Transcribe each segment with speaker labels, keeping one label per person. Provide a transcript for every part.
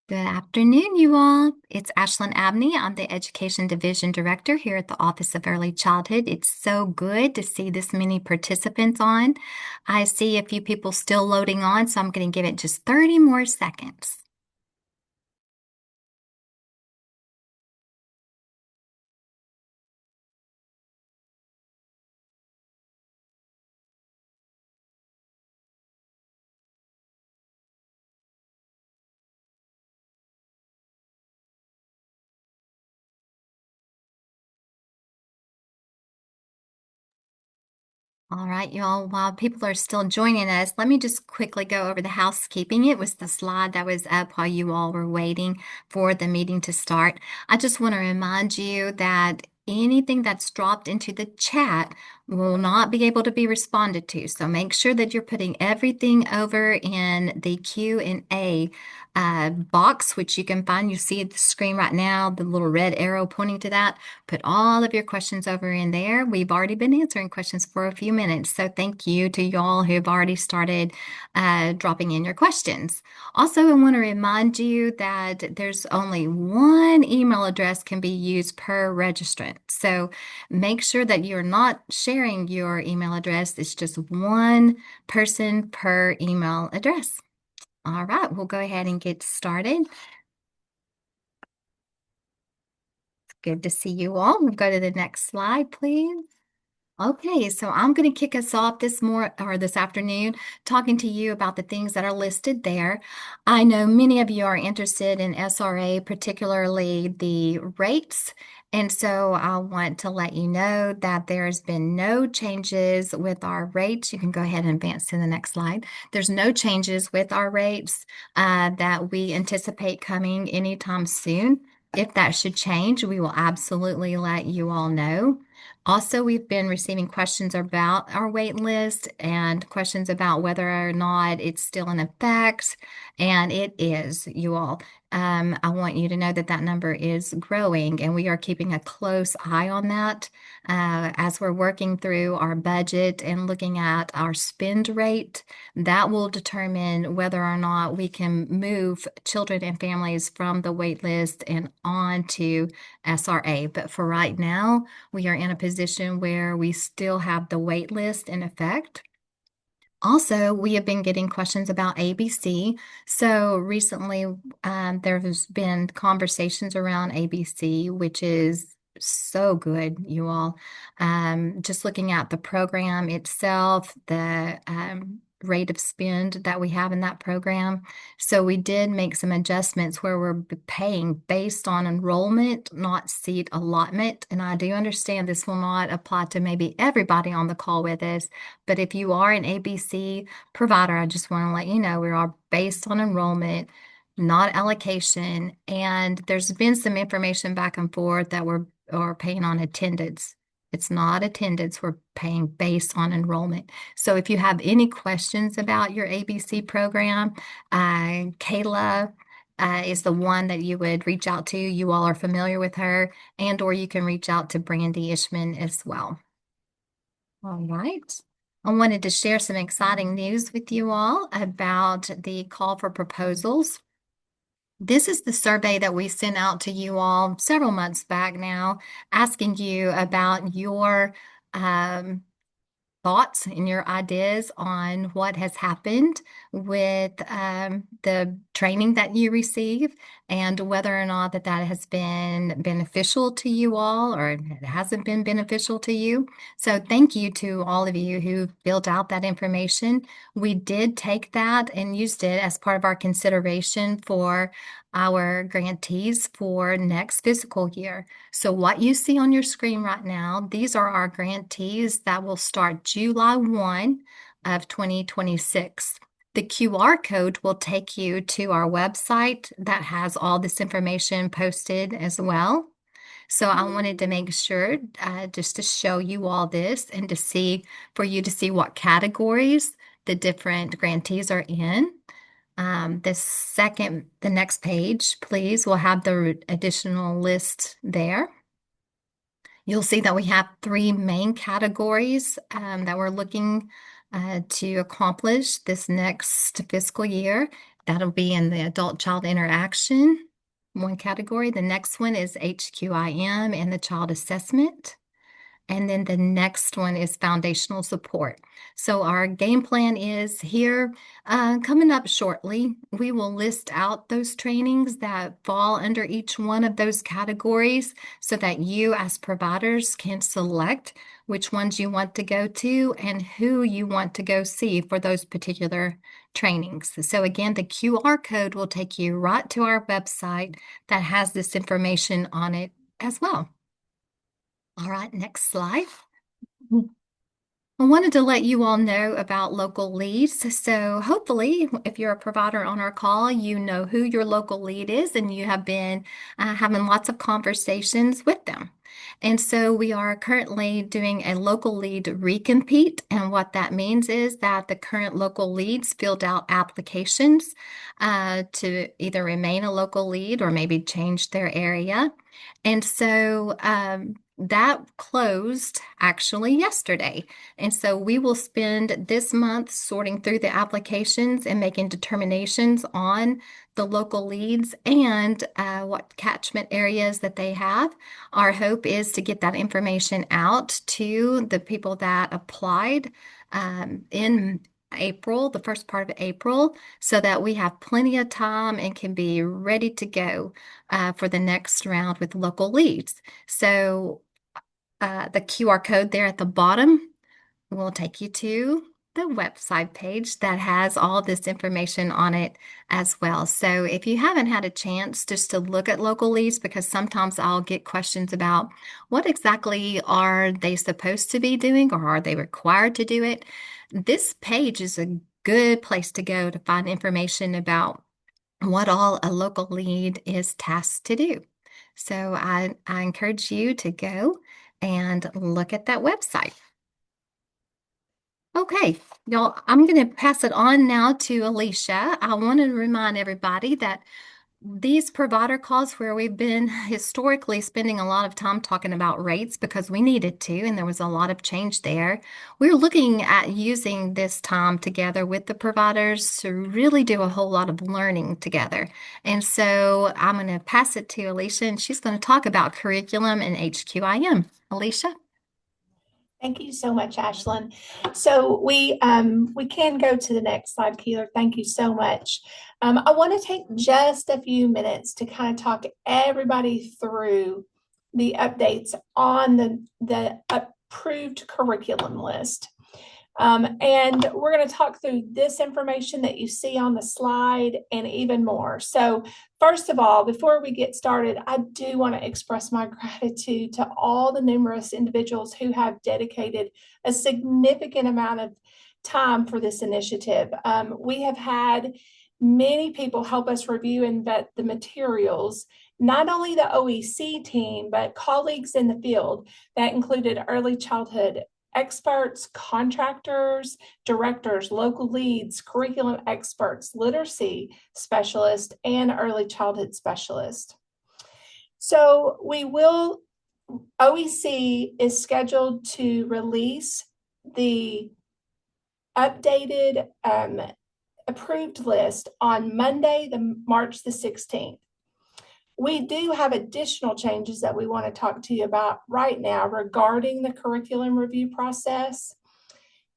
Speaker 1: Good afternoon, you all. It's Ashlyn Abney. I'm the Education Division Director here at the Office of Early Childhood. It's so good to see this many participants on. I see a few people still loading on, so I'm going to give it just 30 more seconds. All right, y'all, while people are still joining us, let me just quickly go over the housekeeping. It was the slide that was up while you all were waiting for the meeting to start. I just want to remind you that anything that's dropped into the chat will not be able to be responded to. So make sure that you're putting everything over in the Q&A box, which you can find. You see at the screen right now, the little red arrow pointing to that. Put all of your questions over in there. We've already been answering questions for a few minutes, so thank you to y'all who've already started dropping in your questions. Also, I want to remind you that there's only one email address can be used per registrant. So make sure that you're not sharing your email address. It's just one person per email address. All right, we'll go ahead and get started. Good to see you all. We'll go to the next slide, please. Okay, so I'm going to kick us off this afternoon talking to you about the things that are listed there. I know many of you are interested in SRA, particularly the rates. And so I want to let you know that there's been no changes with our rates. You can go ahead and advance to the next slide. There's no changes with our rates that we anticipate coming anytime soon. If that should change, we will absolutely let you all know. Also, we've been receiving questions about our wait list and questions about whether or not it's still in effect. And it is, you all. I want you to know that that number is growing, and we are keeping a close eye on that as we're working through our budget and looking at our spend rate. That will determine whether or not we can move children and families from the wait list and on to SRA. But for right now, we are in a position where we still have the wait list in effect. Also, we have been getting questions about ABC. So recently, there's been conversations around ABC, which is so good, you all. Just looking at the program itself, the rate of spend that we have in that program. So we did make some adjustments where we're paying based on enrollment, not seat allotment. And I do understand this will not apply to maybe everybody on the call with us, but if you are an ABC provider, I just want to let you know we are based on enrollment, not allocation. And there's been some information back and forth that are paying on attendance. It's not attendance, we're paying based on enrollment. So if you have any questions about your ABC program, Kayla is the one that you would reach out to. You all are familiar with her, and or you can reach out to Brandy Ishman as well. All right. I wanted to share some exciting news with you all about the call for proposals. This is the survey that we sent out to you all several months back now, asking you about your um, thoughts and your ideas on what has happened with the training that you receive and whether or not that has been beneficial to you all or it hasn't been beneficial to you. So thank you to all of you who filled out that information. We did take that and used it as part of our consideration for our grantees for next fiscal year. So what you see on your screen right now, these are our grantees that will start July 1 of 2026. The QR code will take you to our website that has all this information posted as well. So I wanted to make sure just to show you all this and for you to see what categories the different grantees are in. The next page, please, will have the additional list there. You'll see that we have three main categories that we're looking to accomplish this next fiscal year. That'll be in the adult-child interaction, one category. The next one is HQIM and the child assessment. And then the next one is foundational support. So our game plan is here coming up shortly. We will list out those trainings that fall under each one of those categories so that you as providers can select which ones you want to go to and who you want to go see for those particular trainings. So again, the QR code will take you right to our website that has this information on it as well. All right, next slide. I wanted to let you all know about local leads. So hopefully, if you're a provider on our call, you know who your local lead is and you have been having lots of conversations with them. And so we are currently doing a local lead recompete. And what that means is that the current local leads filled out applications to either remain a local lead or maybe change their area. And so that closed actually yesterday. And so we will spend this month sorting through the applications and making determinations on the local leads and what catchment areas that they have. Our hope is to get that information out to the people that applied in April, the first part of April, so that we have plenty of time and can be ready to go for the next round with local leads. So the QR code there at the bottom will take you to the website page that has all this information on it as well. So if you haven't had a chance just to look at local leads, because sometimes I'll get questions about what exactly are they supposed to be doing or are they required to do it, this page is a good place to go to find information about what all a local lead is tasked to do. So I encourage you to go and look at that website. Okay, y'all, I'm going to pass it on now to Alicia. I want to remind everybody that these provider calls where we've been historically spending a lot of time talking about rates because we needed to, and there was a lot of change there. We're looking at using this time together with the providers to really do a whole lot of learning together. And so I'm going to pass it to Alicia, and she's going to talk about curriculum and HQIM. Alicia?
Speaker 2: Thank you so much, Ashlyn. So we can go to the next slide, Keeler. Thank you so much. I want to take just a few minutes to kind of talk everybody through the updates on the approved curriculum list. And we're going to talk through this information that you see on the slide and even more. So first of all, before we get started, I do want to express my gratitude to all the numerous individuals who have dedicated a significant amount of time for this initiative. We have had many people help us review and vet the materials, not only the OEC team, but colleagues in the field that included early childhood experts, contractors, directors, local leads, curriculum experts, literacy specialists, and early childhood specialists. So OEC is scheduled to release the updated approved list on Monday, March the 16th. We do have additional changes that we want to talk to you about right now regarding the curriculum review process.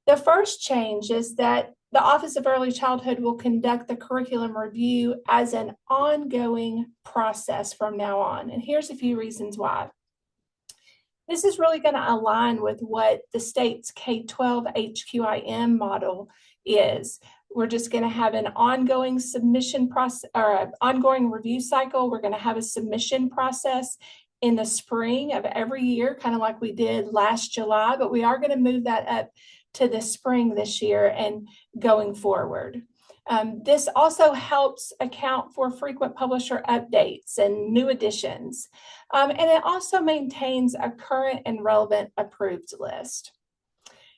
Speaker 2: The first change is that the Office of Early Childhood will conduct the curriculum review as an ongoing process from now on. And here's a few reasons why. This is really going to align with what the state's K-12 HQIM model is. We're just going to have an ongoing submission process or an ongoing review cycle. We're going to have a submission process in the spring of every year, kind of like we did last July, but we are going to move that up to the spring this year and going forward. This also helps account for frequent publisher updates and new additions. And it also maintains a current and relevant approved list.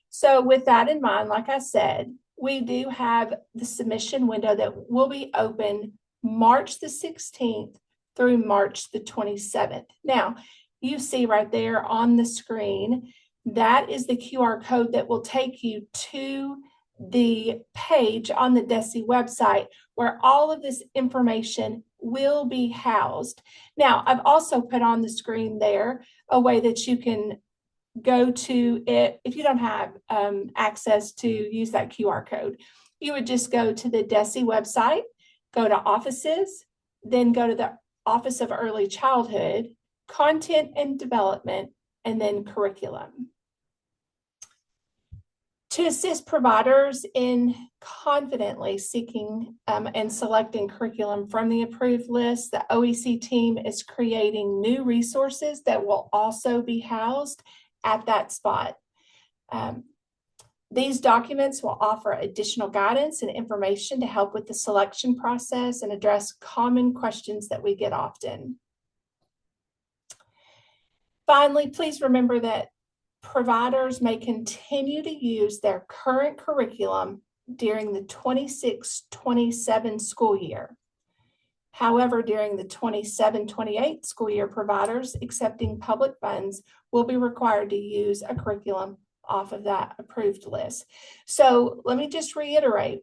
Speaker 2: So with that in mind, like I said, we do have the submission window that will be open March the 16th through March the 27th. Now, you see right there on the screen, that is the QR code that will take you to the page on the DESE website where all of this information will be housed. Now, I've also put on the screen there a way that you can go to it if you don't have access to use that QR code. You would just go to the DESE website, go to offices, then go to the Office of Early Childhood, Content and Development, and then Curriculum. To assist providers in confidently seeking and selecting curriculum from the approved list, the OEC team is creating new resources that will also be housed at that spot. These documents will offer additional guidance and information to help with the selection process and address common questions that we get often. Finally, please remember that providers may continue to use their current curriculum during the 26-27 school year. However, during the 27-28 school year, providers accepting public funds will be required to use a curriculum off of that approved list. So let me just reiterate,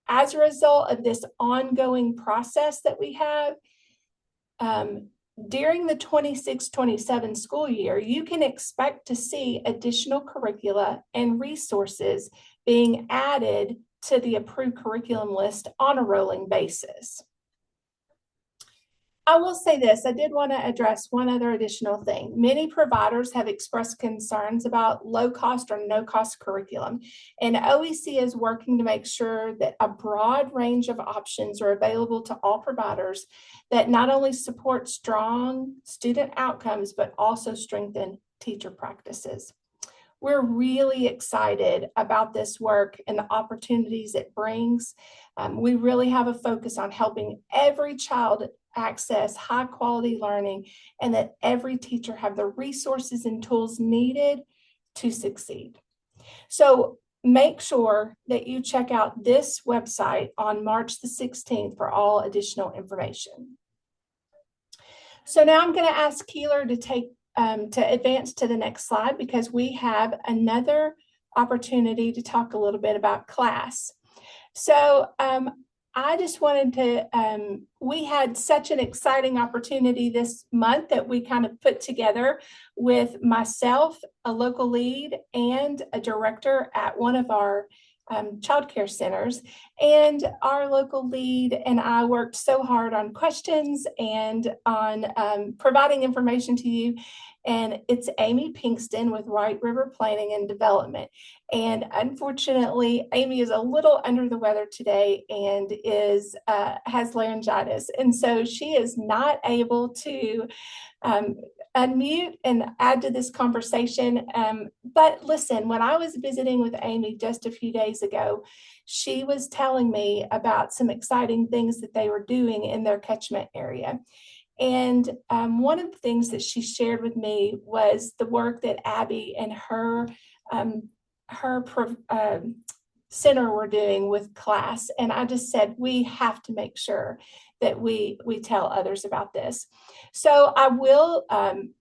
Speaker 2: as a result of this ongoing process that we have, during the 26-27 school year, you can expect to see additional curricula and resources being added to the approved curriculum list on a rolling basis. I will say this, I did want to address one other additional thing. Many providers have expressed concerns about low cost or no cost curriculum, and OEC is working to make sure that a broad range of options are available to all providers that not only support strong student outcomes, but also strengthen teacher practices. We're really excited about this work and the opportunities it brings. We really have a focus on helping every child access high quality learning and that every teacher have the resources and tools needed to succeed. So make sure that you check out this website on March the 16th for all additional information. So now I'm going to ask Keeler to advance to the next slide because we have another opportunity to talk a little bit about class. So I just wanted to, we had such an exciting opportunity this month that we kind of put together with myself, a local lead, and a director at one of our childcare centers. And our local lead and I worked so hard on questions and on providing information to you. And it's Amy Pinkston with White River Planning and Development. And unfortunately, Amy is a little under the weather today and has laryngitis. And so she is not able to unmute and add to this conversation. But listen, when I was visiting with Amy just a few days ago, she was telling me about some exciting things that they were doing in their catchment area. And one of the things that she shared with me was the work that Abby and her center were doing with class. And I just said, we have to make sure that we tell others about this. So I will, I'm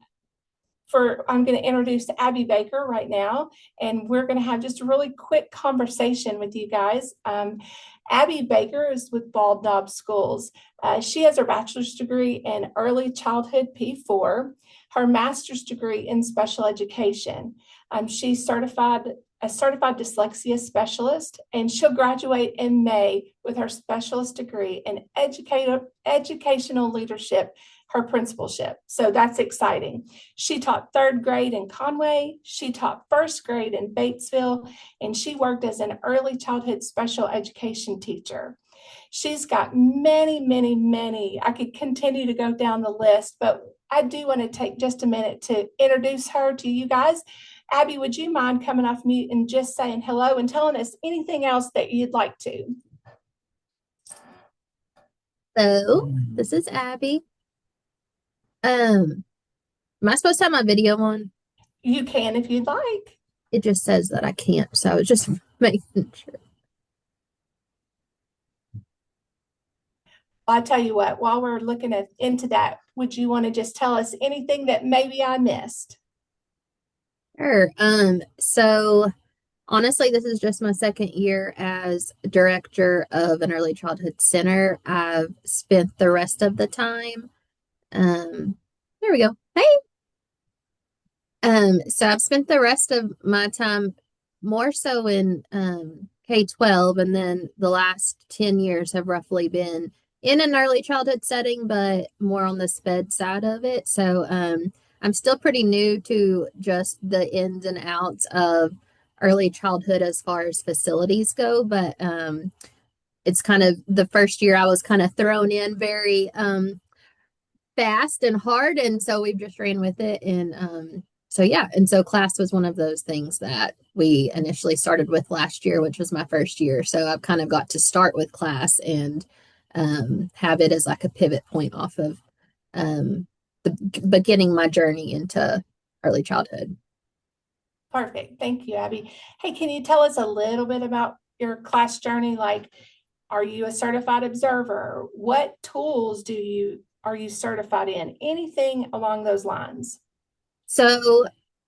Speaker 2: going to introduce Abby Baker right now, and we're going to have just a really quick conversation with you guys. Abby Baker is with Bald Knob Schools. She has her bachelor's degree in early childhood P4, her master's degree in special education. She's a certified dyslexia specialist, and she'll graduate in May with her specialist degree in educational leadership, her principalship. So that's exciting. She taught third grade in Conway. She taught first grade in Batesville, and she worked as an early childhood special education teacher. She's got many, I could continue to go down the list, but I do want to take just a minute to introduce her to you guys. Abby, would you mind coming off mute and just saying hello and telling us anything else that you'd like to?
Speaker 3: Hello, this is Abby. Am I supposed to have my video on?
Speaker 2: You can if you'd like.
Speaker 3: It just says that I can't, so I was just making sure.
Speaker 2: I'll tell you what, while we're looking into that, would you want to just tell us anything that maybe I missed?
Speaker 3: Sure. So honestly, this is just my second year as director of an early childhood center. I've spent the rest of the time. Um, there we go. Hey. So I've spent the rest of my time more so in K-12, and then the last 10 years have roughly been in an early childhood setting, but more on the SPED side of it. So I'm still pretty new to just the ins and outs of early childhood as far as facilities go, but it's kind of the first year I was kind of thrown in very fast and hard, and so we've just ran with it. And so yeah, and so class was one of those things that we initially started with last year, which was my first year. So I've kind of got to start with class and have it as like a pivot point off of um, the beginning my journey into early childhood.
Speaker 2: Perfect. Thank you, Abby. Hey, can you tell us a little bit about your class journey? Like, are you a certified observer? What tools are you certified in? Anything along those lines?
Speaker 3: So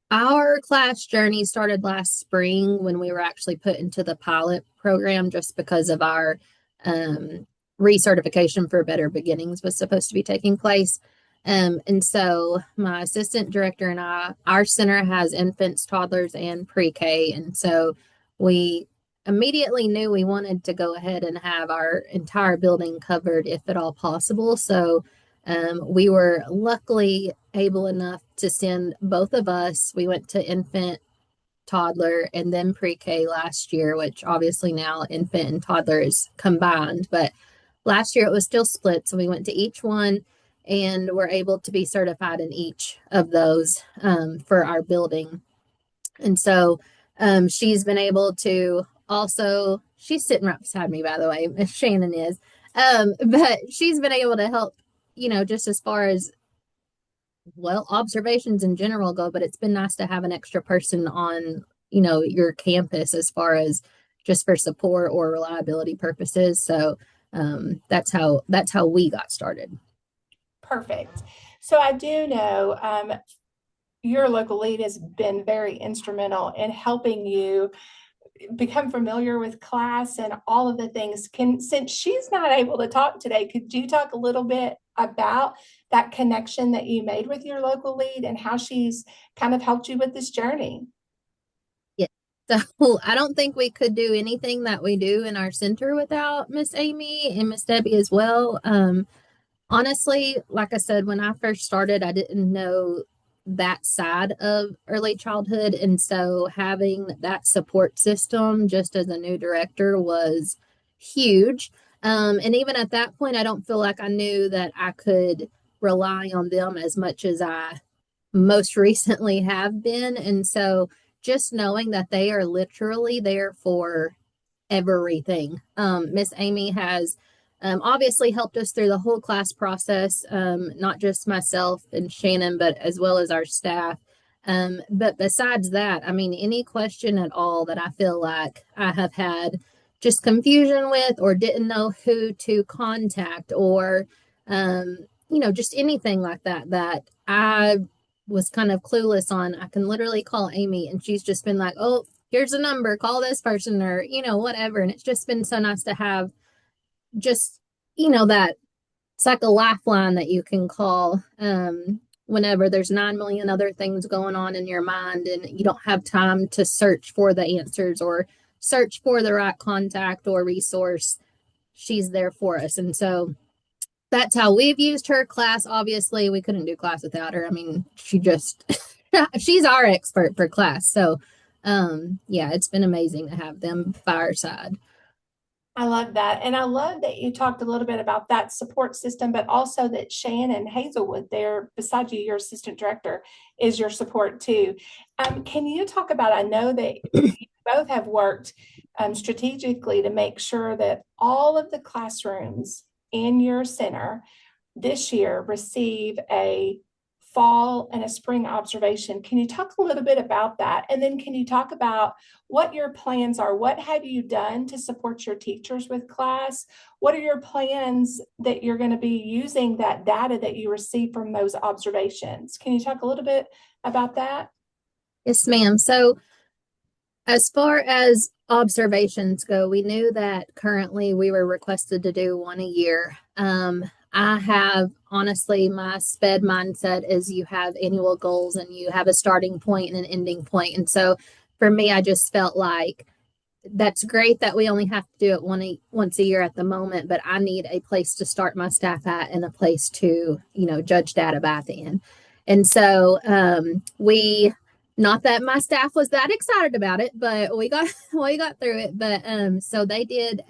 Speaker 3: our class journey started last spring when we were actually put into the pilot program just because of our um, recertification for Better Beginnings was supposed to be taking place. And so my assistant director and our center has infants, toddlers, and pre-K. And so we immediately knew we wanted to go ahead and have our entire building covered if at all possible. So we were luckily able enough to send both of us. We went to infant, toddler, and then pre-K last year, which obviously now infant and toddler is combined. But last year it was still split. So we went to each one and were able to be certified in each of those for our building. And so she's been able to also, she's sitting right beside me, by the way, Miss Shannon is. But she's been able to help, just as far as well, observations in general go, but it's been nice to have an extra person on, your campus as far as just for support or reliability purposes. So that's how we got started.
Speaker 2: Perfect. So I do know your local lead has been very instrumental in helping you become familiar with class and all of the things. Since she's not able to talk today, could you talk a little bit about that connection that you made with your local lead and how she's kind of helped you with this journey?
Speaker 3: Yeah. So I don't think we could do anything that we do in our center without Miss Amy and Miss Debbie as well. Honestly, like I said, when I first started, I didn't know that side of early childhood. And so having that support system just as a new director was huge. And even at that point, I don't feel like I knew that I could rely on them as much as I most recently have been. And so just knowing that they are literally there for everything. Miss Amy has obviously helped us through the whole class process, not just myself and Shannon, but as well as our staff. But besides that, I mean, any question at all that I feel like I have had just confusion with or didn't know who to contact or, just anything like that, that I was kind of clueless on, I can literally call Amy and she's just been like, oh, here's a number, call this person or, whatever. And it's just been so nice to have just, that it's like a lifeline that you can call whenever there's 9 million other things going on in your mind and you don't have time to search for the answers or search for the right contact or resource. She's there for us. And so that's how we've used her. Class. Obviously, we couldn't do class without her. I mean, she just, she's our expert for class. So, yeah, it's been amazing to have them by our side.
Speaker 2: I love that. And I love that you talked a little bit about that support system, but also that Shannon Hazelwood there beside you, your assistant director, is your support too. Can you talk about, I know that you both have worked strategically to make sure that all of the classrooms in your center this year receive a fall and a spring observation. Can you talk a little bit about that? And then can you talk about what your plans are? What have you done to support your teachers with class? What are your plans that you're going to be using that data that you receive from those observations? Can you talk a little bit about that?
Speaker 3: Yes, ma'am. So As far as observations go, we knew that currently we were requested to do one a year. I have honestly, my SPED mindset is you have annual goals and you have a starting point and an ending point. And so for me, I just felt like that's great that we only have to do it once a year at the moment, but I need a place to start my staff at and a place to, judge data by the end. And so we, not that my staff was that excited about it, but we got we got through it. But so they did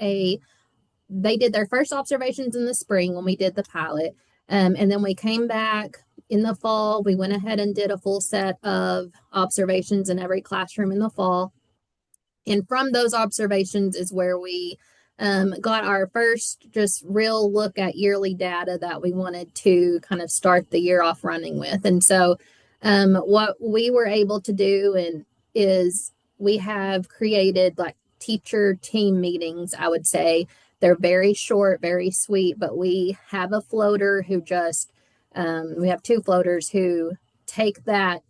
Speaker 3: their first observations in the spring when we did the pilot. And then we came back in the fall. We went ahead and did a full set of observations in every classroom in the fall. And from those observations is where we got our first just real look at yearly data that we wanted to kind of start the year off running with. And so what we were able to do is we have created like teacher team meetings, I would say. They're very short, very sweet, but we have a floater who we have two floaters who take that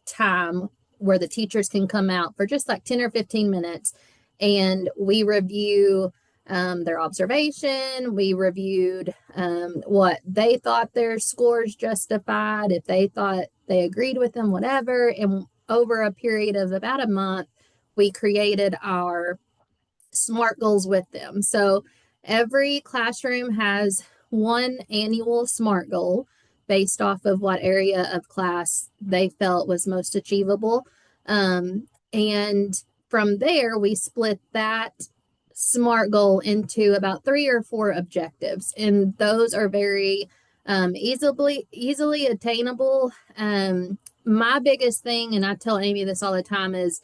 Speaker 3: time where the teachers can come out for just like 10 or 15 minutes and we review their observation. We reviewed what they thought their scores justified, if they thought they agreed with them, whatever. And over a period of about a month, we created our SMART goals with them. So every classroom has one annual SMART goal based off of what area of class they felt was most achievable. And from there, we split that SMART goal into about 3 or 4 objectives. And those are very easily attainable. My biggest thing, and I tell Amy this all the time, is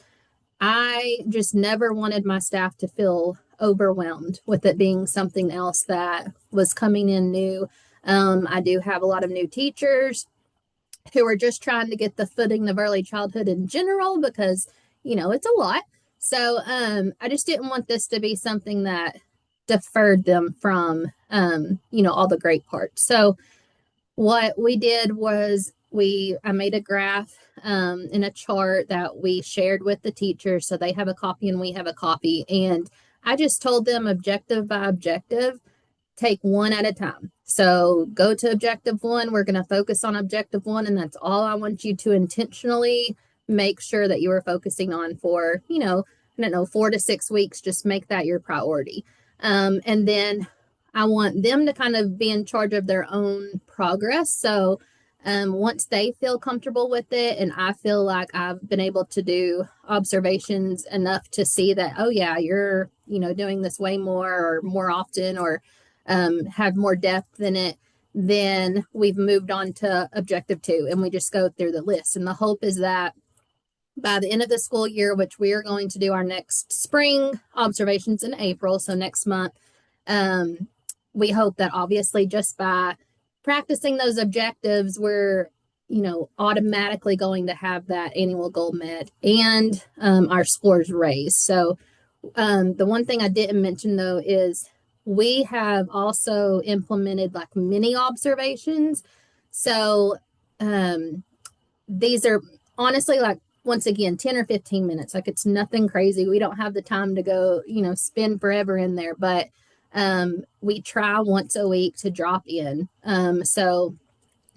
Speaker 3: I just never wanted my staff to feel overwhelmed with it being something else that was coming in new. I do have a lot of new teachers who are just trying to get the footing of early childhood in general because, it's a lot. So I just didn't want this to be something that deferred them from, all the great parts. So what we did was I made a graph in a chart that we shared with the teachers. So they have a copy and we have a copy. And I just told them objective by objective, take one at a time. So go to objective 1. We're going to focus on objective 1. And that's all I want you to intentionally make sure that you are focusing on for, 4 to 6 weeks. Just make that your priority. And then I want them to kind of be in charge of their own progress. So once they feel comfortable with it and I feel like I've been able to do observations enough to see that, oh yeah, you're, doing this way more or more often or have more depth in it, then we've moved on to objective 2 and we just go through the list. And the hope is that by the end of the school year, which we are going to do our next spring observations in April, so next month, we hope that obviously just by practicing those objectives, we're, automatically going to have that annual goal met and our scores raised. So the one thing I didn't mention though is we have also implemented like mini observations. So these are honestly like, once again, 10 or 15 minutes. Like it's nothing crazy. We don't have the time to go, spend forever in there, but we try once a week to drop in. So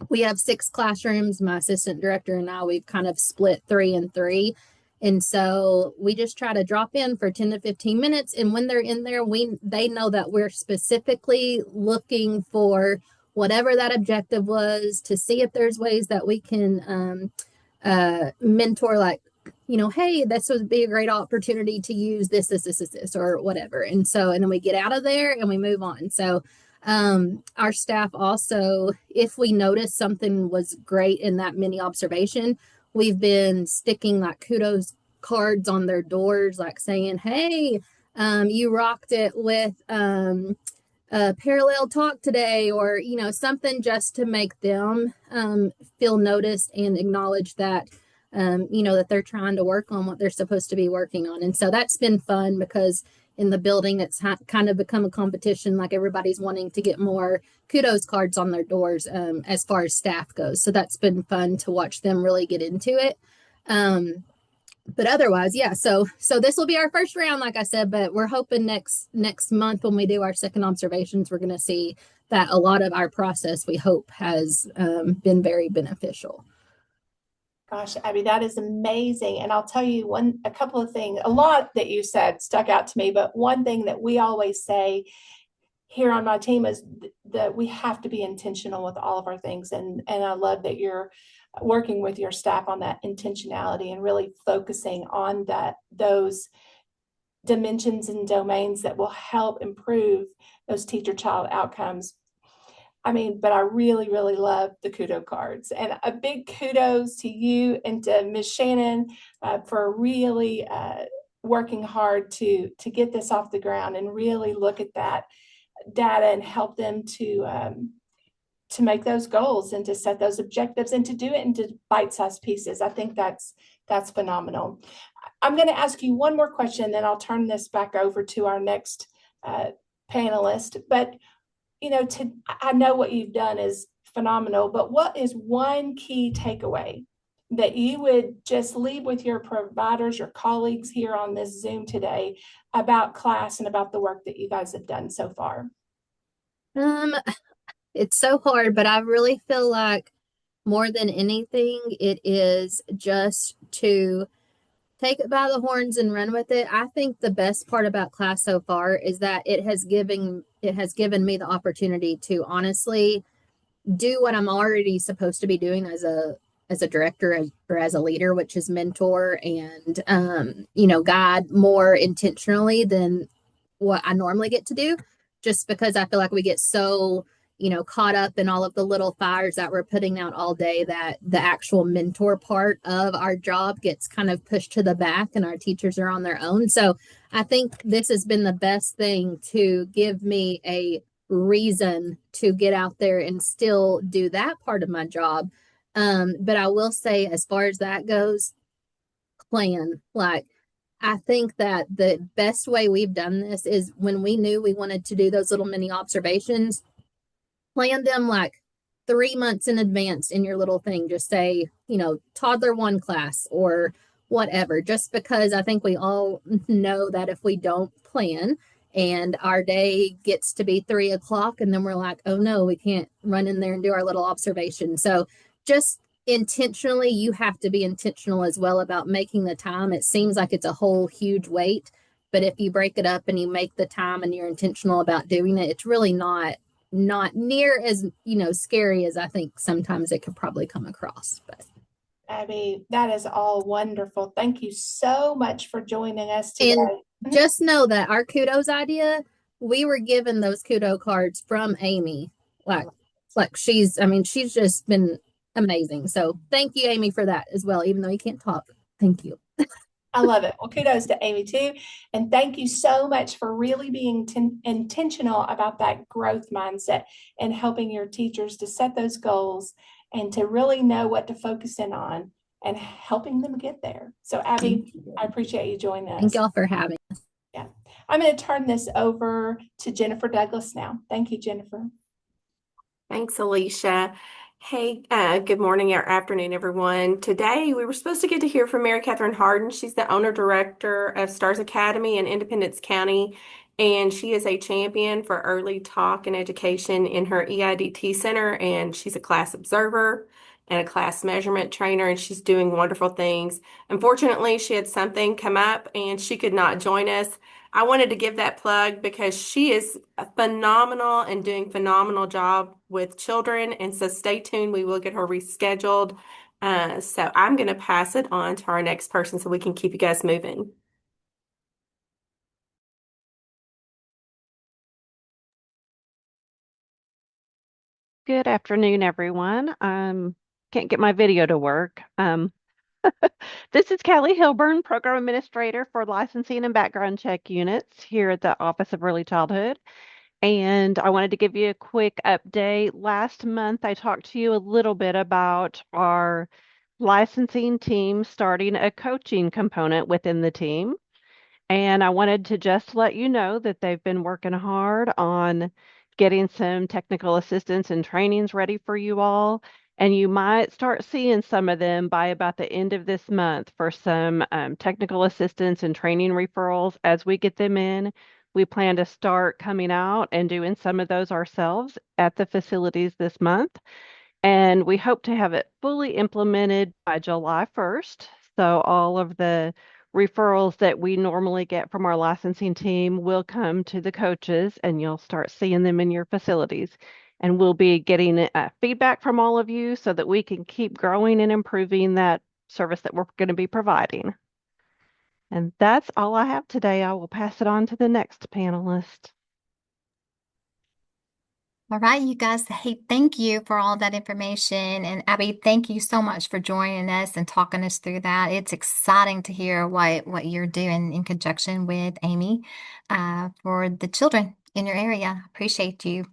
Speaker 3: we have 6 classrooms. My assistant director and I, we've kind of split 3 and 3. And so we just try to drop in for 10 to 15 minutes. And when they're in there, they know that we're specifically looking for whatever that objective was to see if there's ways that we can mentor, like, hey, this would be a great opportunity to use this, or whatever. And then we get out of there and we move on. So our staff also, if we notice something was great in that mini observation, we've been sticking like kudos cards on their doors, like saying, hey, you rocked it with a parallel talk today, or, something just to make them feel noticed and acknowledge that, that they're trying to work on what they're supposed to be working on. And so that's been fun because in the building, it's kind of become a competition. Like everybody's wanting to get more kudos cards on their doors as far as staff goes. So that's been fun to watch them really get into it. But otherwise, yeah. So this will be our first round, like I said, but we're hoping next month when we do our second observations, we're going to see that a lot of our process, we hope, has been very beneficial.
Speaker 2: Gosh, Abby, that is amazing. And I'll tell you a couple of things, a lot that you said stuck out to me, but one thing that we always say here on my team is that we have to be intentional with all of our things. And I love that you're working with your staff on that intentionality and really focusing on those dimensions and domains that will help improve those teacher-child outcomes. I mean, but I really, really love the kudo cards, and a big kudos to you and to Ms. Shannon for really working hard to get this off the ground and really look at that data and help them to make those goals and to set those objectives and to do it into bite-sized pieces. I think that's phenomenal. I'm going to ask you one more question, then I'll turn this back over to our next panelist. But I know what you've done is phenomenal, but what is one key takeaway that you would just leave with your providers, your colleagues here on this Zoom today about class and about the work that you guys have done so far?
Speaker 3: It's so hard, but I really feel like more than anything, it is just to take it by the horns and run with it. I think the best part about class so far is that it has given me the opportunity to honestly do what I'm already supposed to be doing as a director or as a leader, which is mentor and guide more intentionally than what I normally get to do, just because I feel like we get so caught up in all of the little fires that we're putting out all day that the actual mentor part of our job gets kind of pushed to the back and our teachers are on their own. So I think this has been the best thing to give me a reason to get out there and still do that part of my job. But I will say, as far as that goes, plan. Like, I think that the best way we've done this is when we knew we wanted to do those little mini observations, plan them like 3 months in advance in your little thing. Just say, toddler one class or whatever, just because I think we all know that if we don't plan and our day gets to be 3 o'clock and then we're like, oh no, we can't run in there and do our little observation. So just intentionally, you have to be intentional as well about making the time. It seems like it's a whole huge weight, but if you break it up and you make the time and you're intentional about doing it, it's really not near as scary as I think sometimes it could probably come across. But
Speaker 2: Abby, that is all wonderful. Thank you so much for joining us today.
Speaker 3: and just know that our kudos idea, we were given those kudo cards from Amy. Like she's just been amazing. So thank you, Amy, for that as well, even though you can't talk. Thank you.
Speaker 2: I love it. Well, kudos to Amy too. And thank you so much for really being intentional about that growth mindset and helping your teachers to set those goals and to really know what to focus in on and helping them get there. So Abby, I appreciate you joining us.
Speaker 3: Thank y'all for having us.
Speaker 2: Yeah. I'm going to turn this over to Jennifer Douglas now. Thank you, Jennifer.
Speaker 4: Thanks, Alicia. Hey, good morning or afternoon, everyone. Today, we were supposed to get to hear from Mary Catherine Harden. She's the owner-director of Stars Academy in Independence County, and she is a champion for early talk and education in her EIDT center, and she's a class observer and a class measurement trainer, and she's doing wonderful things. Unfortunately, she had something come up, and she could not join us. I wanted to give that plug because she is phenomenal and doing phenomenal job with children. And so stay tuned. We will get her rescheduled. So I'm going to pass it on to our next person so we can keep you guys moving.
Speaker 5: Good afternoon, everyone. Can't get my video to work. This is Kelly Hilburn, Program Administrator for Licensing and Background Check Units here at the Office of Early Childhood. And I wanted to give you a quick update. Last month, I talked to you a little bit about our licensing team starting a coaching component within the team. And I wanted to just let you know that they've been working hard on getting some technical assistance and trainings ready for you all. And you might start seeing some of them by about the end of this month for some technical assistance and training referrals as we get them in. We plan to start coming out and doing some of those ourselves at the facilities this month. And we hope to have it fully implemented by July 1st. So all of the referrals that we normally get from our licensing team will come to the coaches, and you'll start seeing them in your facilities. And we'll be getting feedback from all of you so that we can keep growing and improving that service that we're going to be providing. And that's all I have today. I will pass it on to the next panelist.
Speaker 1: All right, you guys. Hey, thank you for all that information. And Abby, thank you so much for joining us and talking us through that. It's exciting to hear what you're doing in conjunction with Amy for the children in your area. Appreciate you.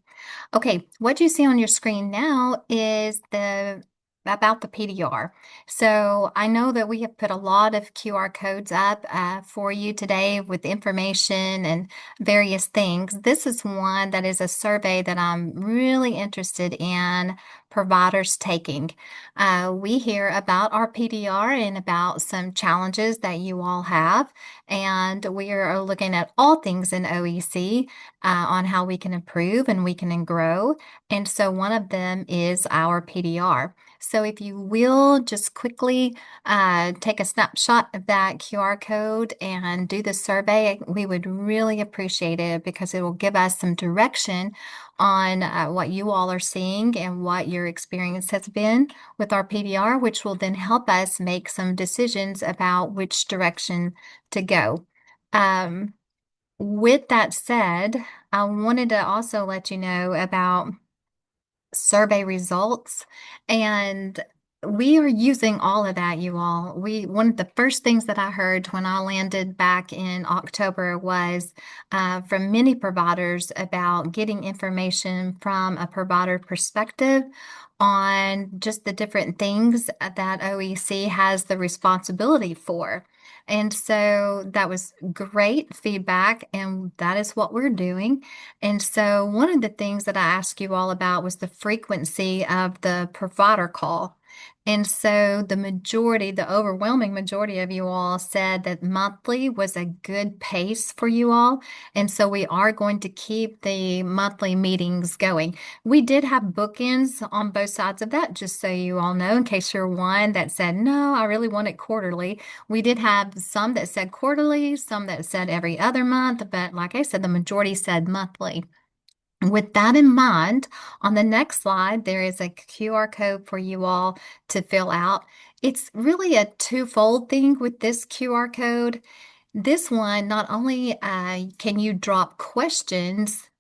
Speaker 1: Okay, what you see on your screen now is the about the PDR. So I know that we have put a lot of QR codes up for you today with information and various things. This is one that is a survey that I'm really interested in providers taking. We hear about our PDR and about some challenges that you all have, and we are looking at all things in OEC on how we can improve and we can grow. And so one of them is our PDR. So if you will just quickly take a snapshot of that QR code and do the survey, we would really appreciate it because it will give us some direction on what you all are seeing and what your experience has been with our PDR, which will then help us make some decisions about which direction to go. With that said, I wanted to also let you know about survey results, and we are using all of that, you all. One of the first things that I heard when I landed back in October was from many providers about getting information from a provider perspective on just the different things that OEC has the responsibility for. And so that was great feedback, and that is what we're doing. And so one of the things that I asked you all about was the frequency of the provider call. And so the overwhelming majority of you all said that monthly was a good pace for you all. And so we are going to keep the monthly meetings going. We did have bookends on both sides of that, just so you all know, in case you're one that said, no, I really want it quarterly. We did have some that said quarterly, some that said every other month, but like I said, the majority said monthly. With that in mind, on the next slide, there is a QR code for you all to fill out. It's really a twofold thing with this QR code. This one, not only can you drop questions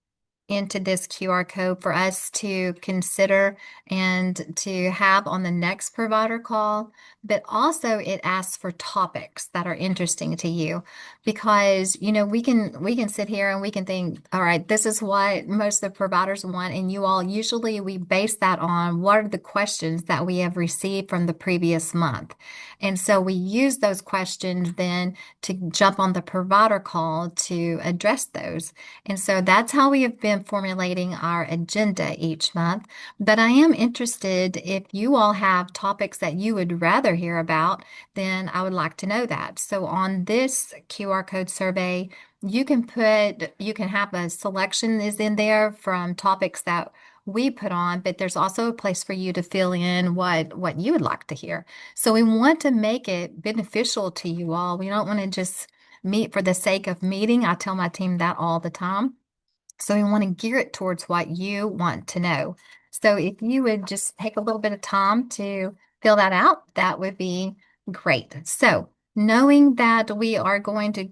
Speaker 1: into this QR code for us to consider and to have on the next provider call, but also it asks for topics that are interesting to you because we can sit here and we can think, all right, this is what most of the providers want, and you all usually we base that on what are the questions that we have received from the previous month. And so we use those questions then to jump on the provider call to address those. And so that's how we have been formulating our agenda each month. But I am interested if you all have topics that you would rather hear about, then I would like to know that. So on this QR code survey, you can have a selection is in there from topics that we put on, but there's also a place for you to fill in what you would like to hear. So we want to make it beneficial to you all. We don't want to just meet for the sake of meeting. I tell my team that all the time. So we want to gear it towards what you want to know. So if you would just take a little bit of time to fill that out, that would be great. So knowing that we are going to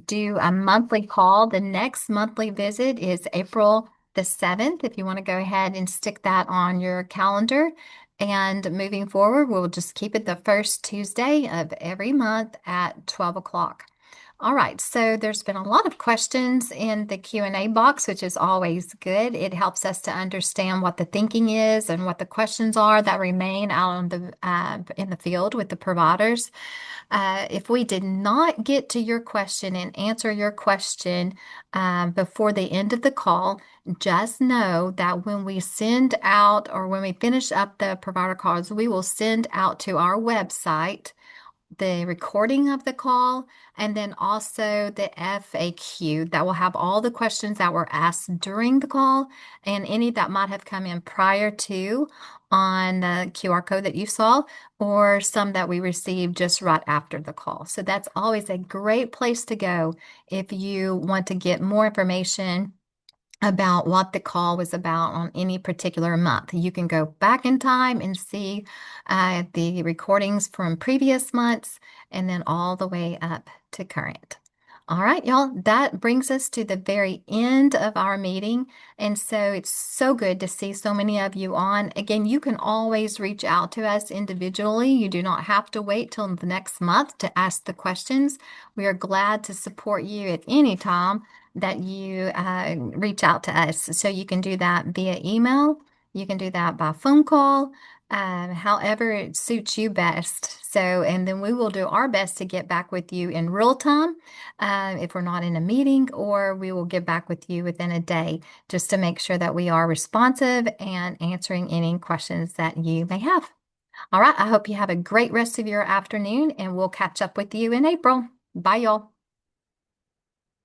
Speaker 1: do a monthly call, the next monthly visit is April the 7th. If you want to go ahead and stick that on your calendar. And moving forward, we'll just keep it the first Tuesday of every month at 12 o'clock. All right, so there's been a lot of questions in the Q&A box, which is always good. It helps us to understand what the thinking is and what the questions are that remain out on in the field with the providers. If we did not get to your question and answer your question before the end of the call, just know that when we send out or when we finish up the provider calls, we will send out to our website the recording of the call and then also the FAQ that will have all the questions that were asked during the call and any that might have come in prior to on the QR code that you saw or some that we received just right after the call. So that's always a great place to go if you want to get more information about what the call was about on any particular month. You can go back in time and see the recordings from previous months and then all the way up to current. All right, y'all, that brings us to the very end of our meeting. And so it's so good to see so many of you on. Again, you can always reach out to us individually. You do not have to wait till the next month to ask the questions. We are glad to support you at any time that you reach out to us. So you can do that via email. You can do that by phone call, however it suits you best. So, and then we will do our best to get back with you in real time if we're not in a meeting, or we will get back with you within a day just to make sure that we are responsive and answering any questions that you may have. All right, I hope you have a great rest of your afternoon, and we'll catch up with you in April. Bye, y'all.